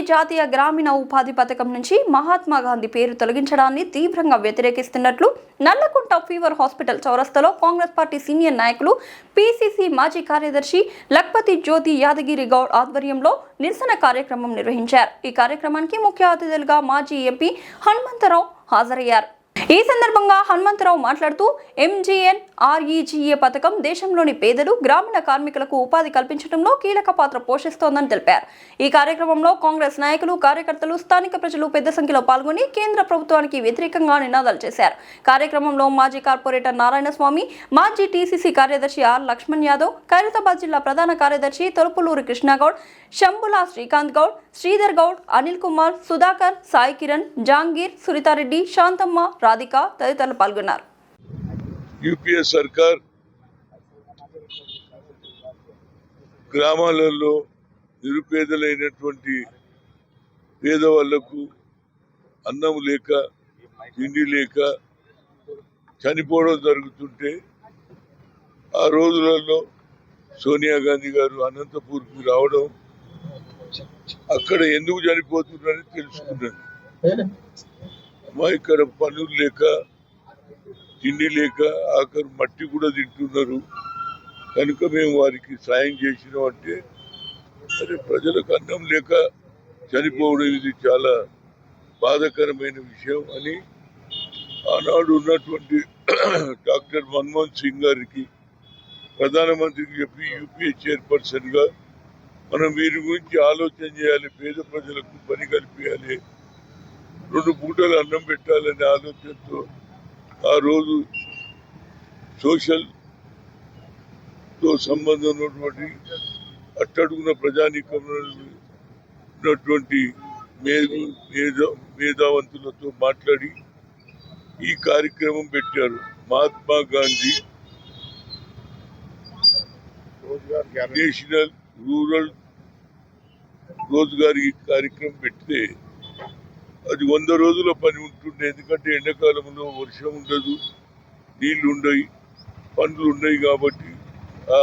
జాతీయ గ్రామీణ ఉపాధి పథకం నుంచి మహాత్మా గాంధీ పేరు తొలగించడాన్ని తీవ్రంగా వ్యతిరేకిస్తున్నట్లు నల్లకుంట ఫీవర్ హాస్పిటల్ చౌరస్తాలో కాంగ్రెస్ పార్టీ సీనియర్ నాయకులు పీసీసీ మాజీ కార్యదర్శి లక్పతి జ్యోతి యాదగిరి గౌడ్ ఆధ్వర్యంలో నిరసన కార్యక్రమం నిర్వహించారు. ఈ కార్యక్రమానికి ముఖ్య అతిథులుగా మాజీ ఎంపీ హనుమంతరావు హాజరయ్యారు. ఈ సందర్భంగా హనుమంతరావు మాట్లాడుతూ ఎంజీఎన్ఆర్ఈజీఏ పథకం దేశంలోని పేదలు, గ్రామీణ కార్మికులకు ఉపాధి కల్పించడంలో కీలక పాత్ర పోషిస్తోందని తెలిపారు. ఈ కార్యక్రమంలో కాంగ్రెస్ నాయకులు, కార్యకర్తలు, స్థానిక ప్రజలు పెద్ద సంఖ్యలో పాల్గొని కేంద్ర ప్రభుత్వానికి వ్యతిరేకంగా నినాదాలు చేశారు. కార్యక్రమంలో మాజీ కార్పొరేటర్ నారాయణస్వామి, మాజీ టీసీసీ కార్యదర్శి ఆర్ లక్ష్మణ్ యాదవ్, ఖైరతాబాద్ జిల్లా ప్రధాన కార్యదర్శి తొలపులూరి కృష్ణగౌడ్, శంభులా శ్రీకాంత్ గౌడ్, శ్రీధర్ గౌడ్, అనిల్ కుమార్, సుధాకర్, సాయి కిరణ్, జాంగీర్, సురితారెడ్డి, శాంతమ్మ, రాధిక తదితరులు పాల్గొన్నారు. యూపీఏ సర్కార్ గ్రామాలలో నిరుపేదలైనటువంటి పేదవాళ్లకు అన్నం లేక, తిండి లేక చనిపోవడం జరుగుతుంటే ఆ రోజులలో సోనియా గాంధీ గారు అనంతపూర్కి రావడం, అక్కడ ఎందుకు చనిపోతున్నారని తెలుసుకున్నాను. మా ఇక్కడ పనులు లేక, తిండి లేక, ఆఖరు మట్టి కూడా తింటున్నారు కనుక మేము వారికి సాయం చేసినాం అంటే, అరే ప్రజలకు అన్నం లేక చనిపోవడం ఇది చాలా బాధాకరమైన విషయం అని ఆనాడు ఉన్నటువంటి డాక్టర్ మన్మోహన్ సింగ్ గారికి, ప్రధానమంత్రికి చెప్పి యూపీఏ చైర్పర్సన్గా మనం వీరి గురించి ఆలోచన చేయాలి, పేద ప్రజలకు పని కల్పించాలి, 2 పూటలు అన్నం పెట్టాలనే ఆలోచనతో ఆ రోజు సోషల్తో సంబంధం ఉన్నటువంటి అట్టడుగున ప్రజానీకంలో ఉన్నటువంటి మేధావంతులతో మాట్లాడి ఈ కార్యక్రమం పెట్టారు. మహాత్మా గాంధీ నేషనల్ రూరల్ రోజ్గారీ కార్యక్రమం పెడితే అది 100 రోజుల పని ఉంటుండే. ఎందుకంటే ఎండాకాలంలో వర్షం ఉండదు, నీళ్లు ఉండవు, పండ్లు ఉన్నాయి కాబట్టి ఆ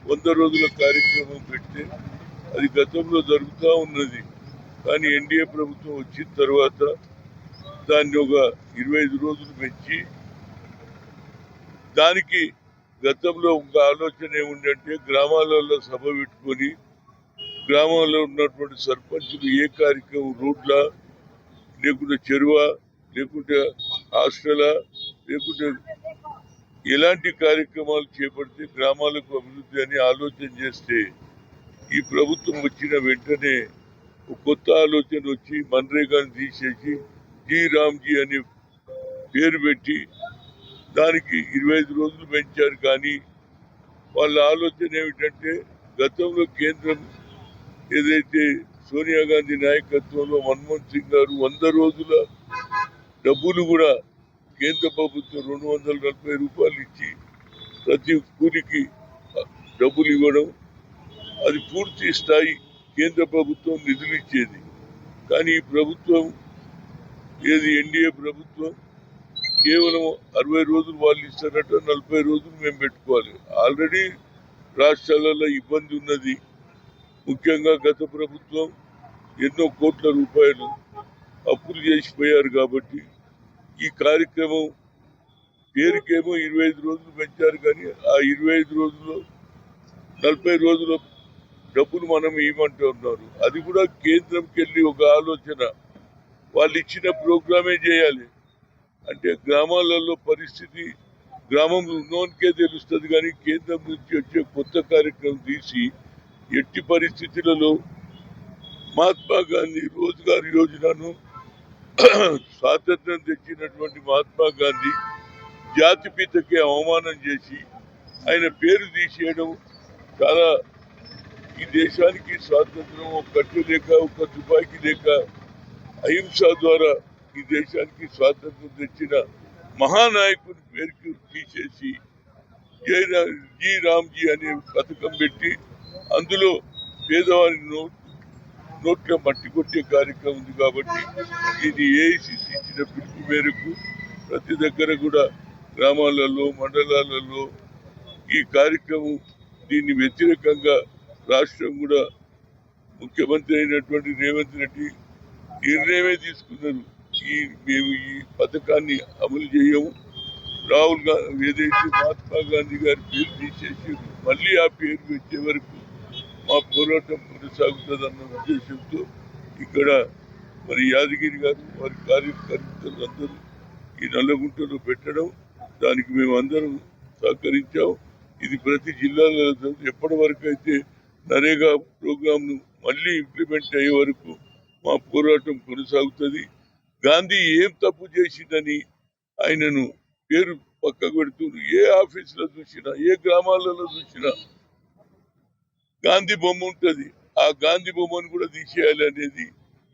100 రోజుల కార్యక్రమం పెడితే అది గతంలో జరుగుతూ ఉన్నది. కానీ ఎన్డీఏ ప్రభుత్వం వచ్చిన తర్వాత దాన్ని ఒక 25 రోజులు పెంచి, దానికి గతంలో ఒక ఆలోచన ఏముందంటే గ్రామాలలో సభ పెట్టుకొని గ్రామాల్లో ఉన్నటువంటి సర్పంచులు ఏ కార్యక్రమం, రోడ్ల లేకుంటే చెరువ లేకుంటే హాస్టలా లేకుంటే ఎలాంటి కార్యక్రమాలు చేపడితే గ్రామాలకు అభివృద్ధి అని ఆలోచన చేస్తే, ఈ ప్రభుత్వం వచ్చిన వెంటనే ఒక కొత్త ఆలోచన వచ్చి మన్రేగాని తీసేసి జీ రామ్జీ అనే పేరు పెట్టి దానికి 25 రోజులు పెంచారు. కానీ వాళ్ళ ఆలోచన ఏమిటంటే గతంలో కేంద్రం ఏదైతే సోనియా గాంధీ నాయకత్వంలో మన్మోహన్ సింగ్ గారు 100 రోజుల డబ్బులు కూడా కేంద్ర ప్రభుత్వం 240 రూపాయలు ఇచ్చి ప్రతి కూలికి డబ్బులు ఇవ్వడం, అది పూర్తి స్థాయి కేంద్ర ప్రభుత్వం నిధులు ఇచ్చేది. కానీ ఈ ప్రభుత్వం ఏది ఎన్డీఏ ప్రభుత్వం కేవలం 60 రోజులు వాళ్ళు ఇస్తారట, 40 రోజులు మేము పెట్టుకోవాలి. ఆల్రెడీ రాష్ట్రాలలో ఇబ్బంది ఉన్నది. ముఖ్యంగా గత ప్రభుత్వం ఎన్నో కోట్ల రూపాయలు అప్పులు చేసిపోయారు కాబట్టి ఈ కార్యక్రమం పేరుకేమో 25 రోజులు పెంచారు. కానీ ఆ 25 రోజుల్లో 40 రోజుల డబ్బులు మనం ఇవ్వమంటున్నారు. అది కూడా కేంద్రంకి వెళ్ళి ఒక ఆలోచన, వాళ్ళు ఇచ్చిన ప్రోగ్రామే చేయాలి. అంటే గ్రామాలలో పరిస్థితి గ్రామంలో ఉన్నోనికే తెలుస్తుంది. కానీ కేంద్రం నుంచి వచ్చే కొత్త కార్యక్రమం తీసి ఎట్టి పరిస్థితులలో మహాత్మా గాంధీ రోజ్గార్ యోజనను స్వాతంత్రం తెచ్చినటువంటి మహాత్మా గాంధీ జాతిపితకి అవమానం చేసి ఆయన పేరు తీసేయడం చాలా, ఈ దేశానికి స్వాతంత్రం ఒక కట్టు లేక, ఒక తుపాకీ లేక, అహింస ద్వారా ఈ దేశానికి స్వాతంత్రం తెచ్చిన మహానాయకుని పేరుకి తీసేసి జీ రామ్జీ అనే పథకం పెట్టి అందులో పేదవారి నోట్ల మట్టి కొట్టే కార్యక్రమం ఉంది. కాబట్టి ఇది ఏఐసిసి ఇచ్చిన పిలుపు మేరకు ప్రతి దగ్గర కూడా గ్రామాలలో, మండలాలలో ఈ కార్యక్రమం దీన్ని వ్యతిరేకంగా రాష్ట్రం కూడా ముఖ్యమంత్రి అయినటువంటి రేవంత్ రెడ్డి నిర్ణయమే తీసుకున్నారు. మేము ఈ పథకాన్ని అమలు చేయము. రాహుల్ గాంధీ ఏదైతే మహాత్మా గాంధీ గారి పేరు తీసేసి మళ్ళీ ఆ పేరు వచ్చే వరకు మా పోరాటం కొనసాగుతుందన్న ఉద్దేశంతో ఇక్కడ మరి యాదగిరి గారు వారి కార్యకర్తలు అందరూ ఈ నల్లగుంటలో పెట్టడం, దానికి మేము అందరం సహకరించాం. ఇది ప్రతి జిల్లాలో ఎప్పటి వరకు అయితే నరేగా ప్రోగ్రాంను మళ్ళీ ఇంప్లిమెంట్ అయ్యే వరకు మా పోరాటం కొనసాగుతుంది. గాంధీ ఏం తప్పు చేసిందని ఆయనను పేరు పక్కకు పెడుతున్నారు. ఏ ఆఫీసులో చూసినా, ఏ గ్రామాలలో చూసినా గాంధీ బొమ్మ ఉంటుంది. ఆ గాంధీ బొమ్మను కూడా తీసేయాలి అనేది,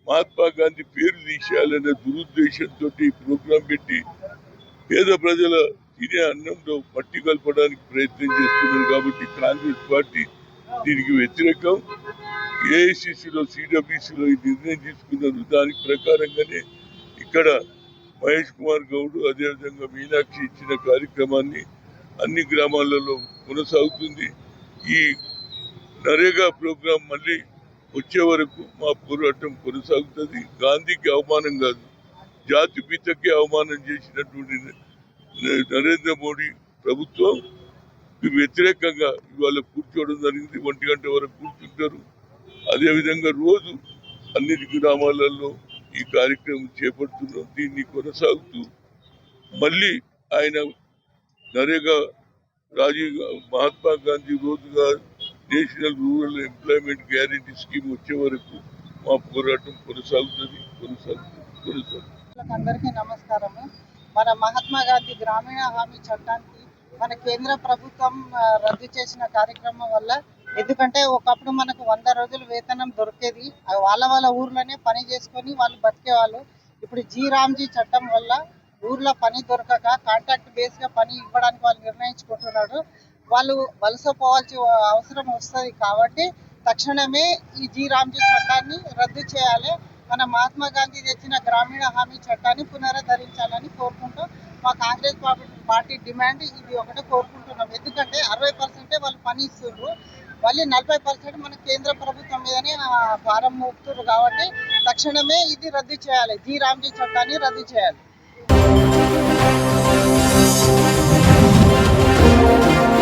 మహాత్మా గాంధీ పేరు తీసేయాలనే దురుద్దేశంతో ఈ ప్రోగ్రాం పెట్టి పేద ప్రజల తినే అన్నంలో మట్టి కలపడానికి ప్రయత్నం చేస్తున్నారు. కాబట్టి కాంగ్రెస్ పార్టీ దీనికి వ్యతిరేకం. ఏఐసిసిలో సిడబ్ల్యూసిలో ఈ నిర్ణయం తీసుకున్నారు. దాని ప్రకారంగానే ఇక్కడ మహేష్ కుమార్ గౌడ్ అదేవిధంగా మీనాక్షి ఇచ్చిన కార్యక్రమాన్ని అన్ని గ్రామాలలో కొనసాగుతుంది. ఈ నరేగా ప్రోగ్రాం మళ్ళీ వచ్చే వరకు మా పోరాటం కొనసాగుతుంది. గాంధీకి అవమానం కాదు, జాతి పితకి అవమానం చేసినటువంటి నరేంద్ర మోడీ ప్రభుత్వం వ్యతిరేకంగా ఇవాళ కూర్చోవడం జరిగింది. 1 గంట వరకు కూర్చుంటారు. అదేవిధంగా రోజు అన్ని గ్రామాలలో ఈ కార్యక్రమం చేపడుతున్నాం. దీన్ని కొనసాగుతూ మళ్ళీ ఆయన NREGA Mahatma Gandhi Rozgar national rural employment guarantee scheme వచ్చే వరకు మా పోరాటం కొనసాగుతుంది. అందరికీ నమస్కారము. మన మహాత్మా గాంధీ గ్రామీణ హామీ చట్టానికి మన కేంద్ర ప్రభుత్వం రద్దు చేసిన కార్యక్రమం వల్ల, ఎందుకంటే ఒకప్పుడు మనకు 100 రోజులు వేతనం దొరికేది, వాళ్ళ ఊర్లోనే పని చేసుకొని వాళ్ళు బతికేవాళ్ళు. ఇప్పుడు జీ రామ్జీ చట్టం వల్ల ఊర్లో పని దొరకక కాంట్రాక్ట్ బేస్గా పని ఇవ్వడానికి వాళ్ళు నిర్ణయించుకుంటున్నారు. వాళ్ళు వలస పోవాల్సిన అవసరం వస్తుంది. కాబట్టి తక్షణమే ఈ జీ రామ్జీ చట్టాన్ని రద్దు చేయాలి. మన మహాత్మా గాంధీ తెచ్చిన గ్రామీణ హామీ చట్టాన్ని పునరుద్ధరించాలని కోరుకుంటూ మా కాంగ్రెస్ పార్టీ డిమాండ్ ఇది ఒకటే కోరుకుంటున్నాం. ఎందుకంటే 60% వాళ్ళు పని ఇస్తున్నారు, మళ్ళీ 40% మన కేంద్ర ప్రభుత్వం మీదనే భారం మోపుతున్నారు. కాబట్టి తక్షణమే ఇది రద్దు చేయాలి, జీ రామ్జీ చట్టాన్ని రద్దు చేయాలి.